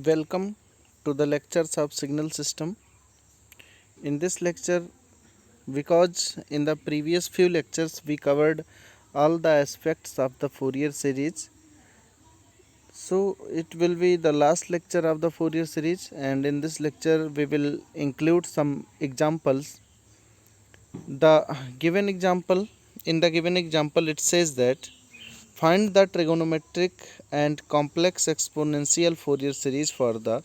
Welcome to the lectures of signal system. In this lecture, because in the previous few lectures we covered all the aspects of the Fourier series, so it will be the last lecture of the Fourier series, and in this lecture we will include some examples. The given example in the given example it says that find the trigonometric and complex exponential Fourier series for the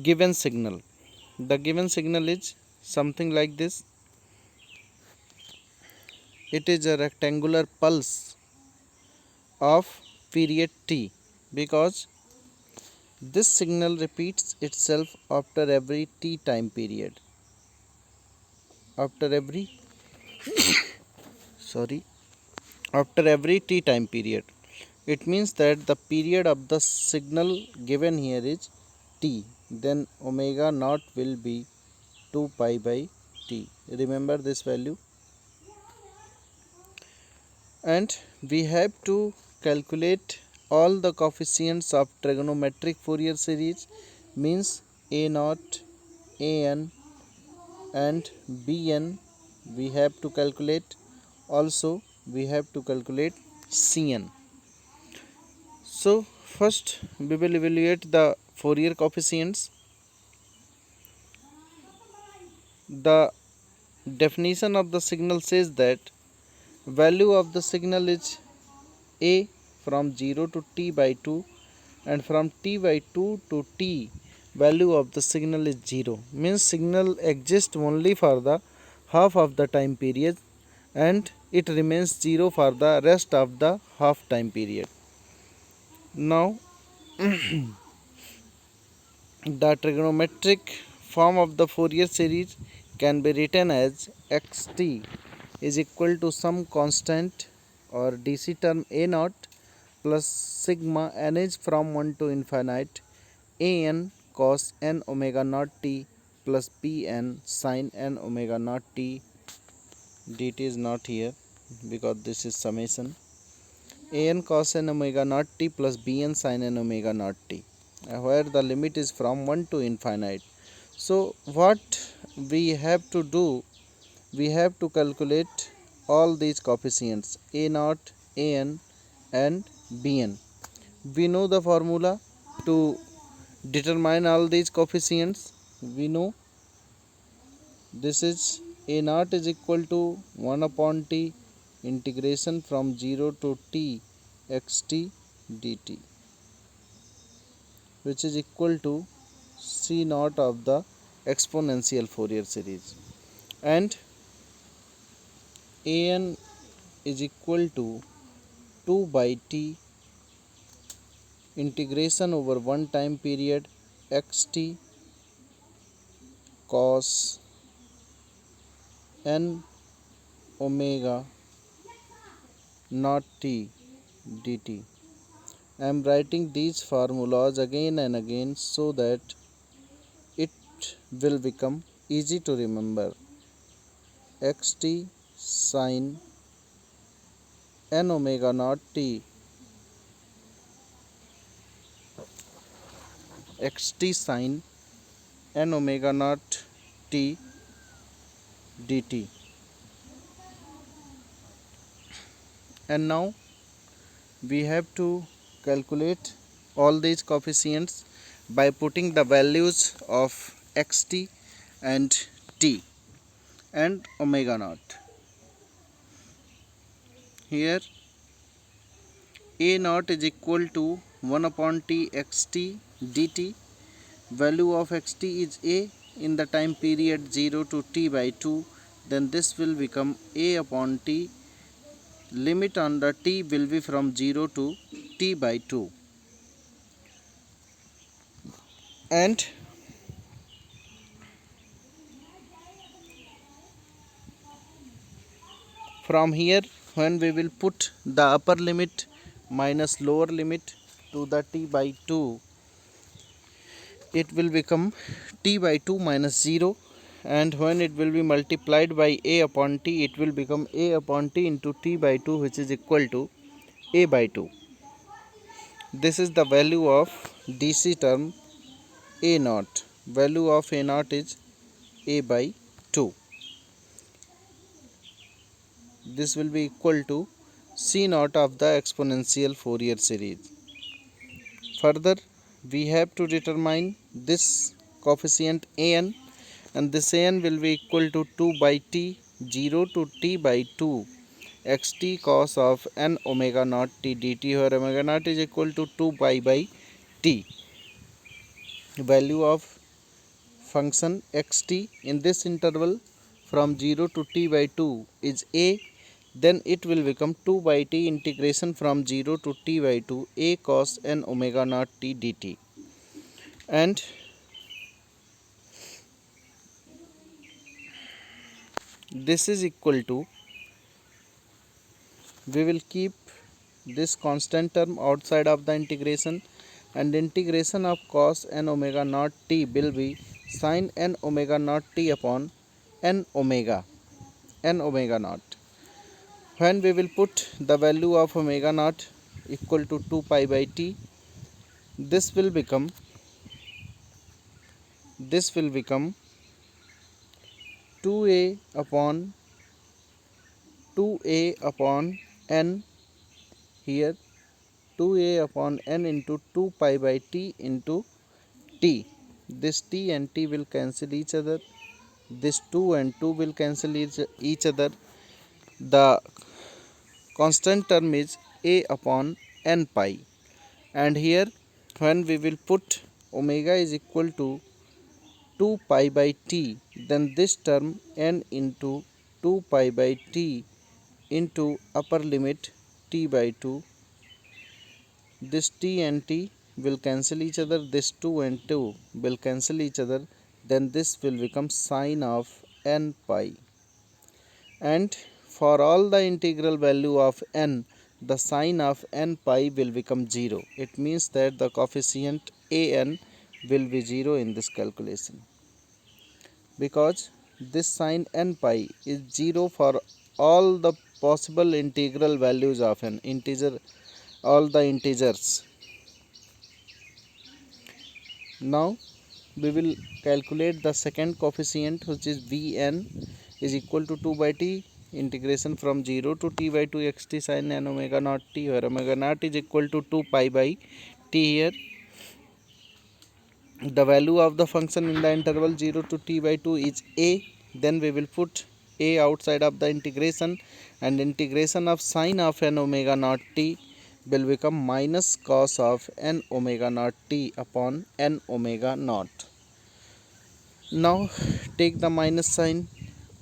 given signal. The given signal is something like this. It is a rectangular pulse of period t, because this signal repeats itself after every t time period. After every sorry after every t time period. It means that the period of the signal given here is t. Then omega naught will be 2 pi by t. Remember this value. And we have to calculate all the coefficients of trigonometric Fourier series, means a naught, an and bn we have to calculate. Also we have to calculate cn. So first we will evaluate the Fourier coefficients. The definition of the signal says that value of the signal is a from 0 to t by 2, and from t by 2 to t value of the signal is 0, means signal exists only for the half of the time period and it remains 0 for the rest of the half time period. Now the trigonometric form of the Fourier series can be written as xt is equal to some constant or dc term a naught plus sigma n is from 1 to infinite an cos n omega naught t plus bn sin n omega naught t. Dt is not here because this is summation. An cos n omega naught t plus bn sin n omega naught t, where the limit is from 1 to infinite. So what we have to do, we have to calculate all these coefficients a naught, an and bn. We know the formula to determine all these coefficients. We know this is a naught is equal to 1 upon t integration from 0 to t xt dt, which is equal to c naught of the exponential Fourier series, and an is equal to 2 by t integration over one time period xt cos n omega naught t dt. I am writing these formulas again and again so that it will become easy to remember. Xt sin n omega naught t, xt sin n omega naught t dt. And now we have to calculate all these coefficients by putting the values of xt and t and omega naught. Here a naught is equal to 1 upon t xt dt. Value of xt is a in the time period 0 to t by 2. Then this will become a upon t. Limit on the t will be from 0 to t by 2. And from here, when we will put the upper limit minus lower limit to the t by 2, it will become t by 2 minus 0, and when it will be multiplied by a upon t, it will become a upon t into t by 2, which is equal to a by 2. This is the value of DC term A naught. Value of A naught is A by 2. This will be equal to C naught of the exponential Fourier series. Further, we have to determine this coefficient an, and this an will be equal to 2 by t, 0 to t by 2 xt cos of n omega naught t dt, where omega naught is equal to 2 pi by t. Value of function xt in this interval from 0 to t by 2 is a, then it will become 2 by t integration from 0 to t by 2 a cos n omega naught t dt, and this is equal to, we will keep this constant term outside of the integration, and integration of cos n omega naught t will be sin n omega naught t upon n omega naught. When we will put the value of omega naught equal to 2 pi by t, this will become 2a upon n, here 2a upon n into 2 pi by t into t. This t and t will cancel each other. This 2 and 2 will cancel each other. The constant term is a upon n pi, and here when we will put omega is equal to 2 pi by t, then this term n into 2 pi by t into upper limit t by 2, this t and t will cancel each other, this 2 and 2 will cancel each other, then this will become sine of n pi. And for all the integral value of n, the sine of n pi will become 0. It means that the coefficient an will be 0 in this calculation, because this sine n pi is 0 for all the possible integral values of an integer, all the integers. Now we will calculate the second coefficient, which is Vn is equal to 2 by t integration from 0 to t by 2 xt sin n omega naught t, where omega naught is equal to 2 pi by t. Here the value of the function in the interval 0 to t by 2 is a, then we will put a outside of the integration, and integration of sine of n omega naught t will become minus cos of n omega naught t upon n omega naught. Now take the minus sign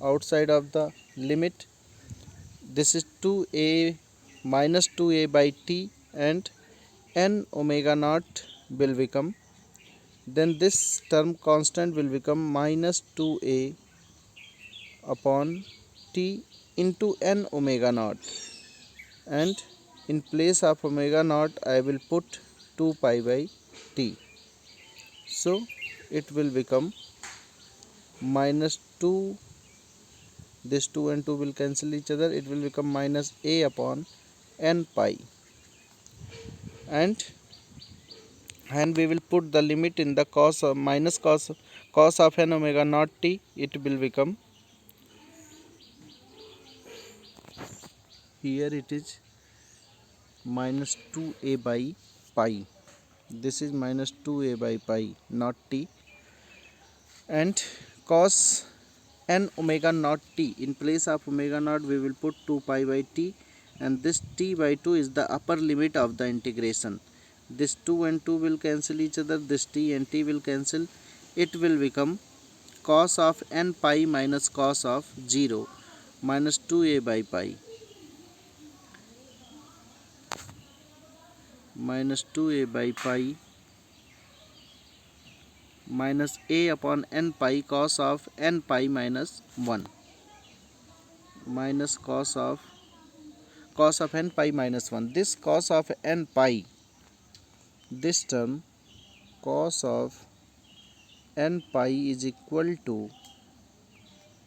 outside of the limit. This is 2a minus 2a by t, and n omega naught will become, then this term constant will become minus 2a upon t into n omega naught, and in place of omega naught I will put 2 pi by t. So it will become minus 2, this 2 and 2 will cancel each other, it will become minus a upon n pi, and we will put the limit in the cos of minus cos of n omega naught t, it will become, here it is minus 2a by pi, this is minus 2a by pi not t, and cos n omega naught t, in place of omega naught we will put 2 pi by t, and this t by 2 is the upper limit of the integration. This 2 and 2 will cancel each other, this t and t will cancel, it will become cos of n pi minus cos of 0 minus 2a by pi minus 2a by pi minus a upon n pi cos of n pi minus 1 minus cos of n pi minus 1. This cos of n pi, this term cos of n pi is equal to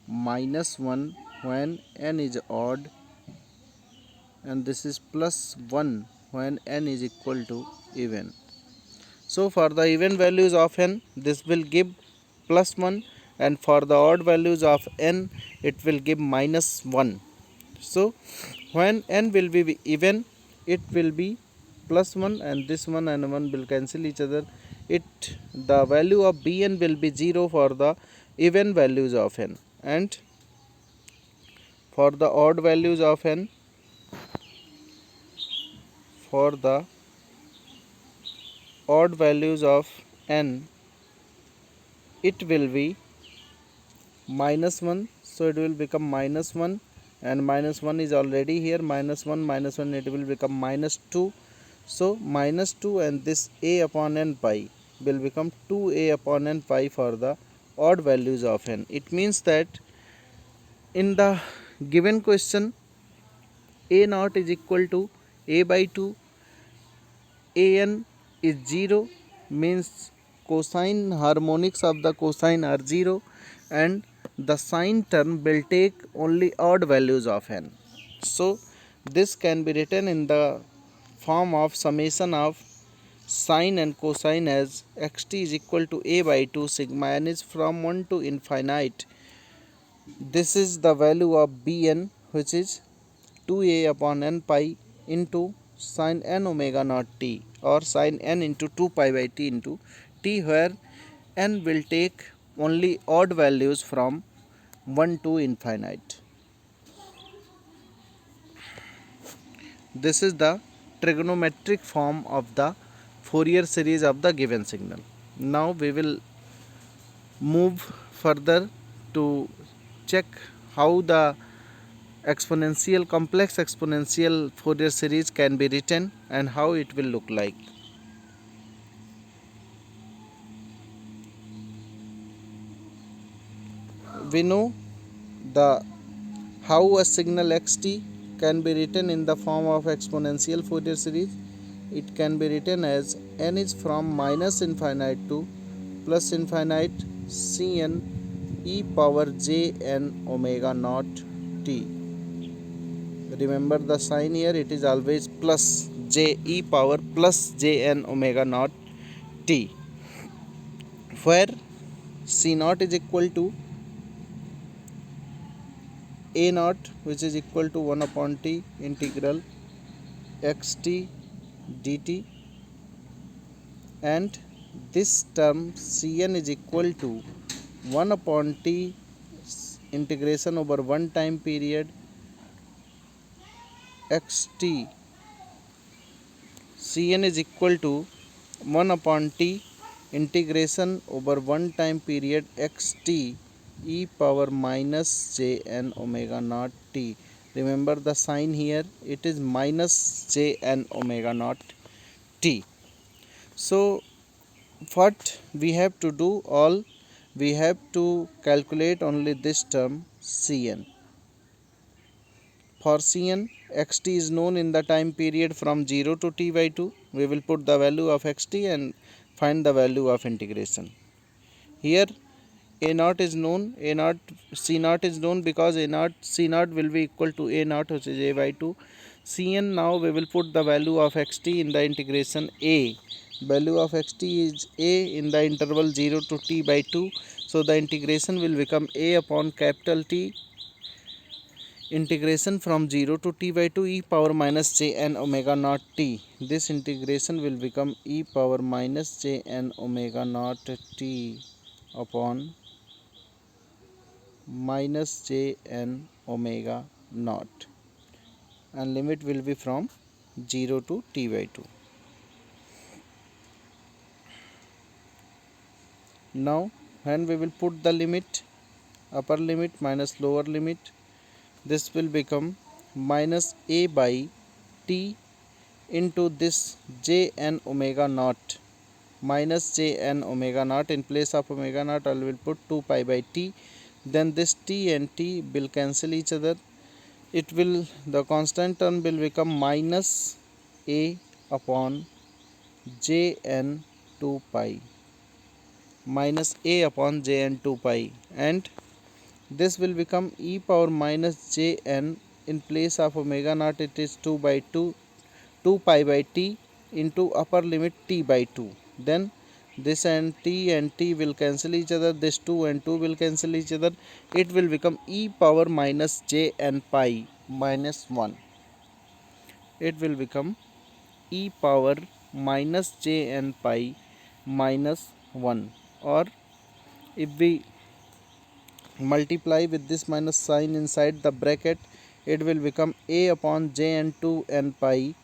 minus 1 when n is odd, and this is plus 1 when n is equal to even. So for the even values of n, this will give plus 1, and for the odd values of n, it will give minus 1. So when n will be even, it will be plus 1, and this 1 and 1 will cancel each other. The value of bn will be 0 for the even values of n, and for the odd values of n, for the odd values of n, it will be minus 1. So it will become minus 1, and minus 1 is already here, minus 1 minus 1, it will become minus 2. So minus 2, and this a upon n pi will become 2a upon n pi for the odd values of n. It means that in the given question, a naught is equal to a by 2, an is 0, means cosine harmonics of the cosine are 0, and the sine term will take only odd values of n. So this can be written in the form of summation of sine and cosine as xt is equal to a by 2 sigma n is from 1 to infinite. This is the value of bn, which is 2a upon n pi into sin n omega naught t, or sin n into 2 pi by t into t, where n will take only odd values from 1 to infinite. This is the trigonometric form of the Fourier series of the given signal. Now we will move further to check how the complex exponential Fourier series can be written and how it will look like. We know the how a signal xt can be written in the form of exponential Fourier series. It can be written as n is from minus infinite to plus infinite cn e power j n omega naught t. Remember the sign here, it is always plus j e power plus j n omega naught t, where c naught is equal to a naught, which is equal to 1 upon t integral xt dt, and this term cn is equal to 1 upon t integration over one time period xt. cn is equal to 1 upon t integration over one time period xt e power minus j n omega naught t. Remember the sign here, it is minus j n omega naught t. So what we have to do, we have to calculate only this term cn. For cn, xt is known in the time period from 0 to t by 2. We will put the value of xt and find the value of integration. Here a naught is known, c naught is known, because c naught will be equal to a naught, which is a by 2. cn, now we will put the value of xt in the integration a. Value of xt is a in the interval 0 to t by 2. So the integration will become a upon capital T integration from 0 to t by 2 e power minus j n omega naught t. This integration will become e power minus j n omega naught t upon minus j n omega naught, and limit will be from 0 to t by 2. Now when we will put the limit, upper limit minus lower limit, this will become minus a by t into this j n omega naught, minus j n omega naught. In place of omega naught I will put 2 pi by t, then this t and t will cancel each other. The constant term will become minus a upon j n 2 pi, minus a upon j n 2 pi, and this will become e power minus j n. In place of omega naught it is 2 by 2, 2 pi by t into upper limit t by 2. Then this and t will cancel each other, this 2 and 2 will cancel each other. It will become e power minus j n pi minus 1. It will become e power minus j n pi minus 1. Or if we multiply with this minus sign inside the bracket, it will become a upon j n 2 n pi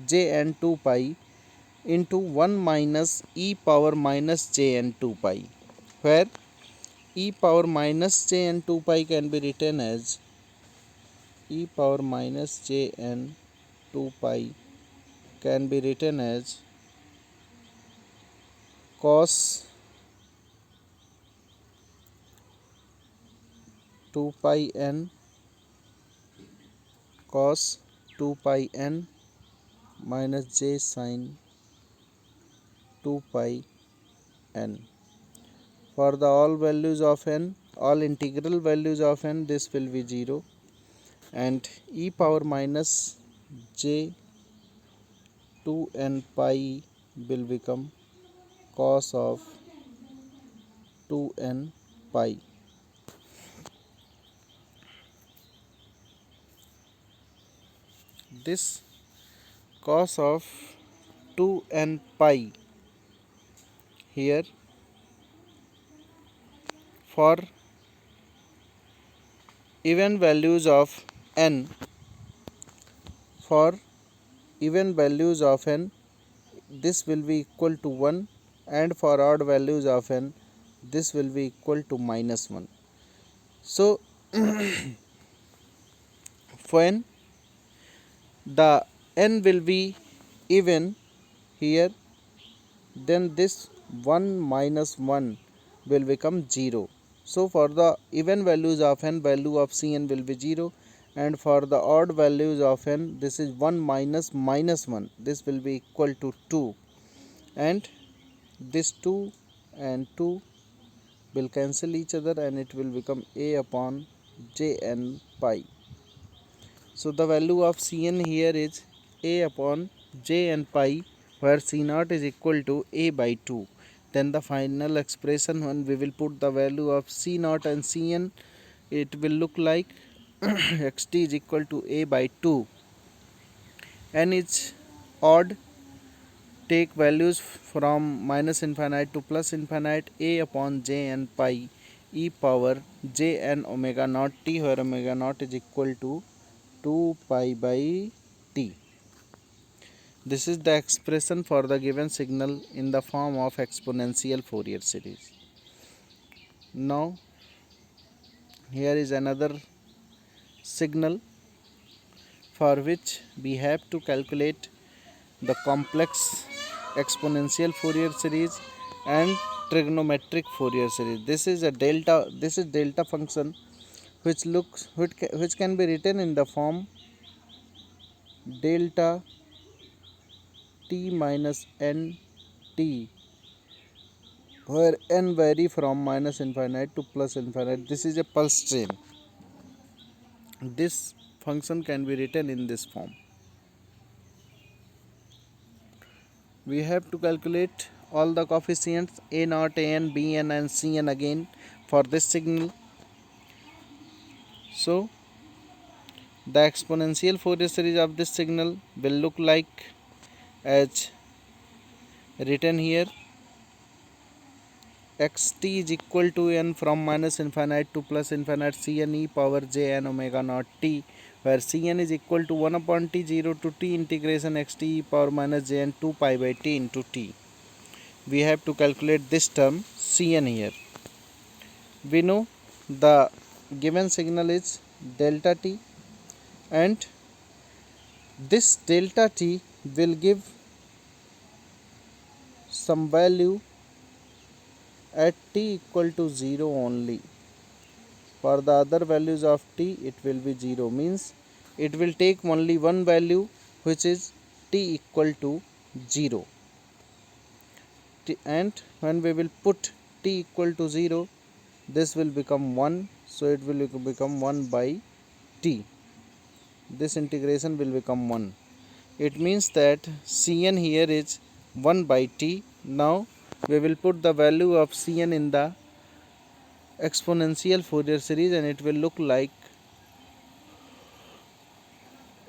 j n 2 pi into 1 minus e power minus j n 2 pi, where e power minus j n 2 pi can be written as e power minus j n 2 pi can be written as cos 2 pi n cos 2 pi n minus j sin 2 pi n. For the all values of n, all integral values of n, this will be 0, and e power minus j 2 n pi will become cos of 2 n pi. This cos of 2 n pi here, for even values of n, for even values of n, this will be equal to 1, and for odd values of n, this will be equal to minus 1. So when the n will be even here, then this 1 minus 1 will become 0. So for the even values of n, value of Cn will be 0, and for the odd values of n, this is 1 minus minus 1, this will be equal to 2, and this 2 and 2 will cancel each other, and it will become a upon j n pi. So the value of Cn here is a upon j n pi, where C0 is equal to a by 2. Then the final expression, when we will put the value of C0 and Cn, it will look like xt is equal to a by 2. N is odd, take values from minus infinite to plus infinite, a upon j n pi e power j n omega naught t, where omega naught is equal to 2 pi by t. This is the expression for the given signal in the form of exponential Fourier series. Now here is another signal for which we have to calculate the complex exponential Fourier series and trigonometric Fourier series. This is delta function, which can be written in the form delta t minus n t, where n vary from minus infinite to plus infinite. This is a pulse train. This function can be written in this form. We have to calculate all the coefficients a0, an, bn and cn again for this signal. So the exponential Fourier series of this signal will look like as written here. Xt is equal to n from minus infinite to plus infinite Cn e power j n omega naught t, where Cn is equal to 1 upon t 0 to t integration xt e power minus j n 2 pi by t into t. We have to calculate this term Cn here. We know the given signal is delta t, and this delta t will give some value at t equal to 0 only. For the other values of t, it will be 0, means it will take only one value, which is t equal to 0. And when we will put t equal to 0, this will become 1, so it will become 1 by t. This integration will become 1. It means that Cn here is 1 by t. Now we will put the value of Cn in the exponential Fourier series and it will look like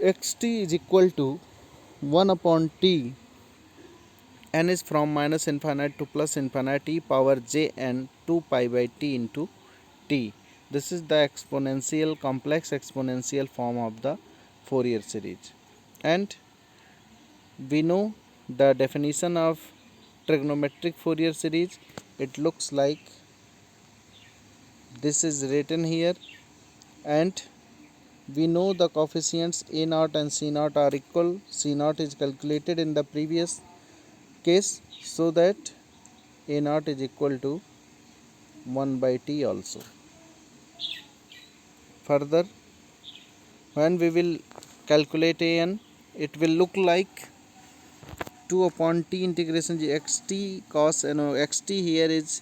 xt is equal to 1 upon t. N is from minus infinite to plus infinity power j n 2 pi by t into t. This is the exponential, complex exponential form of the Fourier series. And we know the definition of trigonometric Fourier series. It looks like this is written here, and we know the coefficients a0 and c0 are equal. C0 is calculated in the previous case, so that a0 is equal to 1 by t also. Further, when we will calculate an, it will look like 2 upon t integration xt cos xt here is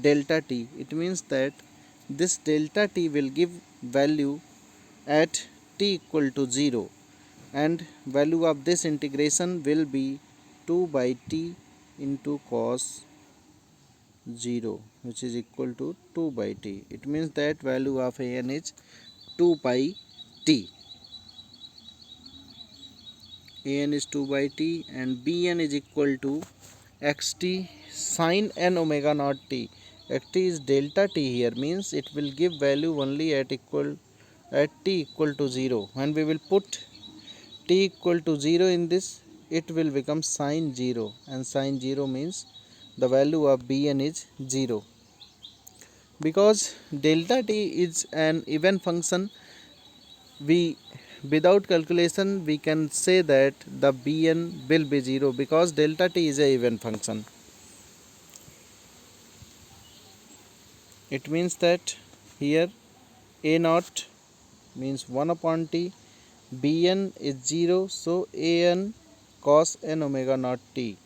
delta t. It means that this delta t will give value at t equal to 0, and value of this integration will be 2 by t into cos 0, which is equal to 2 by t. It means that value of an is 2 by t. An is 2 by t and bn is equal to xt sin n omega naught t. Xt is delta t here, means it will give value only at t equal to 0. When we will put t equal to 0 in this, it will become sin 0, and sin 0 means the value of bn is 0. Because delta t is an even function, we without calculation we can say that the bn will be 0, because delta t is a even function. It means that here a naught means 1 upon t, bn is 0, so an cos n omega naught t.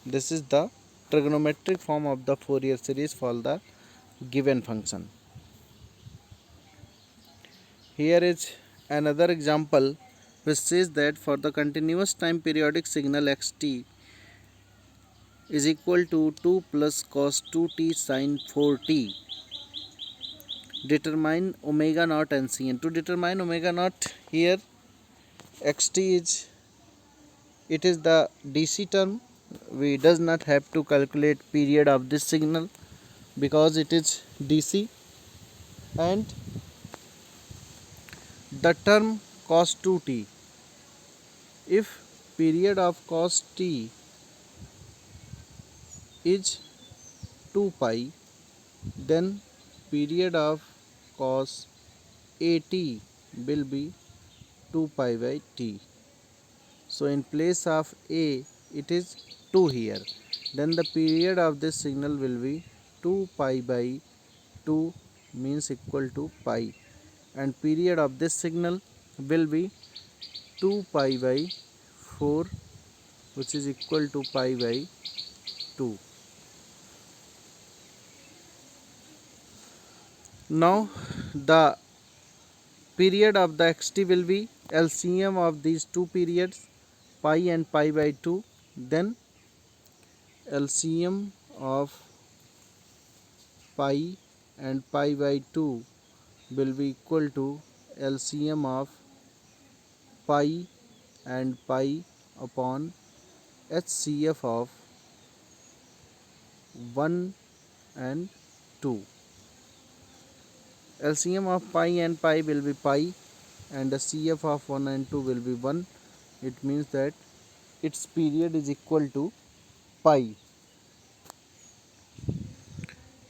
This is the trigonometric form of the Fourier series for the given function. Here is another example which says that for the continuous time periodic signal xt is equal to 2 plus cos 2t sin 4t, determine omega naught and Cn. To determine omega naught, here xt is, it is the DC term. We does not have to calculate period of this signal because it is DC, and the term cos 2t, if period of cos t is 2 pi, then period of cos at will be 2 pi by t. So in place of a, it is 2 here, then the period of this signal will be 2 pi by 2, means equal to pi, and period of this signal will be 2 pi by 4, which is equal to pi by 2. Now the period of the xt will be LCM of these two periods, pi and pi by 2, then LCM of pi and pi by 2 will be equal to LCM of pi and pi upon HCF of 1 and 2. LCM of pi and pi will be pi, and the CF of 1 and 2 will be 1. It means that its period is equal to pi.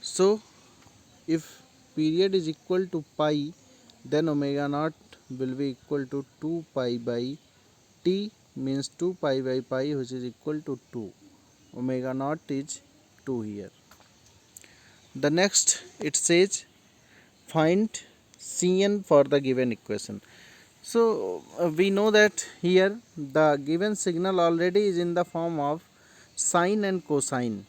So if period is equal to pi, then omega naught will be equal to 2 pi by t, means 2 pi by pi, which is equal to 2. Omega naught is 2 here. The next, it says find Cn for the given equation. So we know that here the given signal already is in the form of sine and cosine.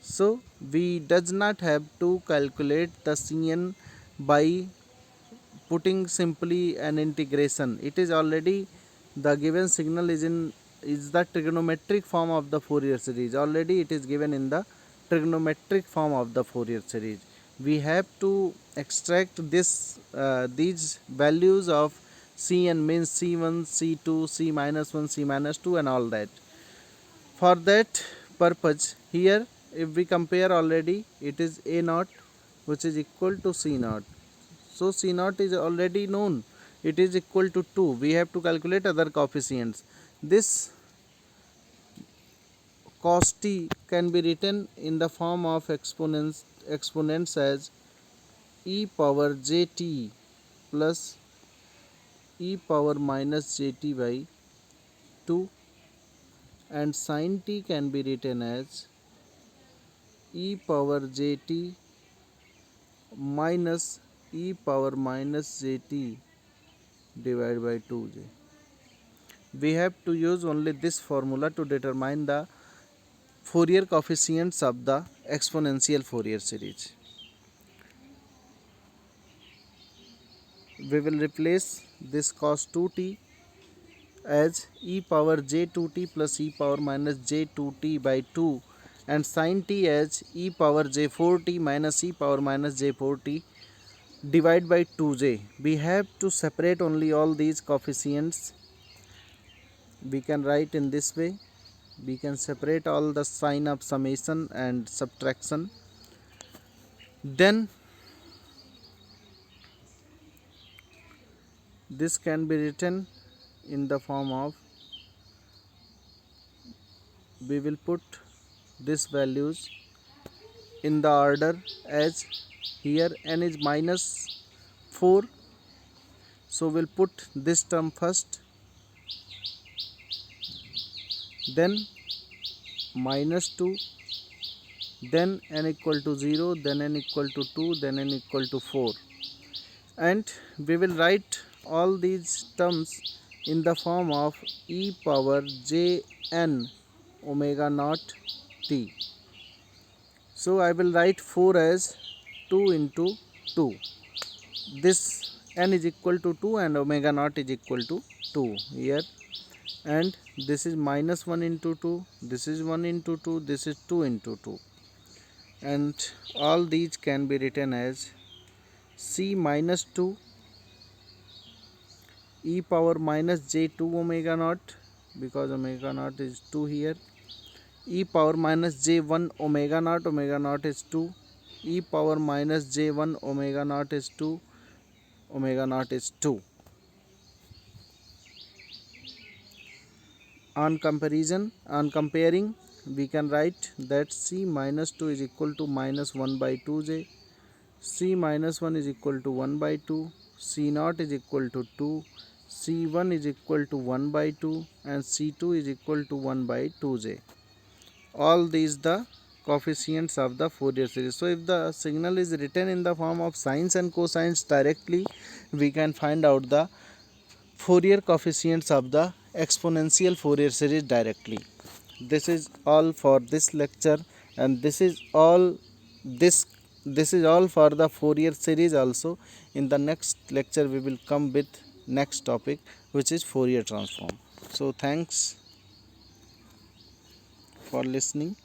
So we does not have to calculate the Cn by putting simply an integration. It is already the given signal is the trigonometric form of the Fourier series. Already it is given in the trigonometric form of the Fourier series. We have to extract these values of Cn, means C1, C2, C minus 1, C minus 2 and all that. For that purpose, here if we compare, already it is A naught which is equal to C naught. So C naught is already known, it is equal to 2. We have to calculate other coefficients. This cos t can be written in the form of exponents as e power jt plus e power minus jt by 2, and sin t can be written as e power jt minus e power minus jt divided by 2j. We have to use only this formula to determine the Fourier coefficients of the exponential Fourier series. We will replace this cos 2t as e power j2t plus e power minus j2t by 2, and sin t as e power j4t minus e power minus j4t divide by 2j. We have to separate only all these coefficients. We can write in this way. We can separate all the sign of summation and subtraction. Then this can be written in the form of, we will put these values in the order as here n is minus 4, so we'll put this term first, then minus 2, then n equal to 0, then n equal to 2, then n equal to 4, and we will write all these terms in the form of e power jn omega naught t. So I will write 4 as 2 into 2. This n is equal to 2 and omega naught is equal to 2 here, and this is minus 1 into 2, this is 1 into 2, this is 2 into 2, and all these can be written as c minus 2 e power minus j2 omega naught, because omega naught is 2 here, e power minus j1 omega naught is 2, e power minus j1 omega naught is 2, omega naught is 2. On comparing, we can write that c minus 2 is equal to minus 1 by 2j, c minus 1 is equal to 1 by 2, c naught is equal to 2, c1 is equal to 1 by 2, and c2 is equal to 1 by 2j. All these the coefficients of the Fourier series. So if the signal is written in the form of sines and cosines directly, we can find out the Fourier coefficients of the exponential Fourier series directly. This is all for this lecture, and this is all for the Fourier series also. In the next lecture we will come with next topic, which is Fourier transform. So thanks for listening.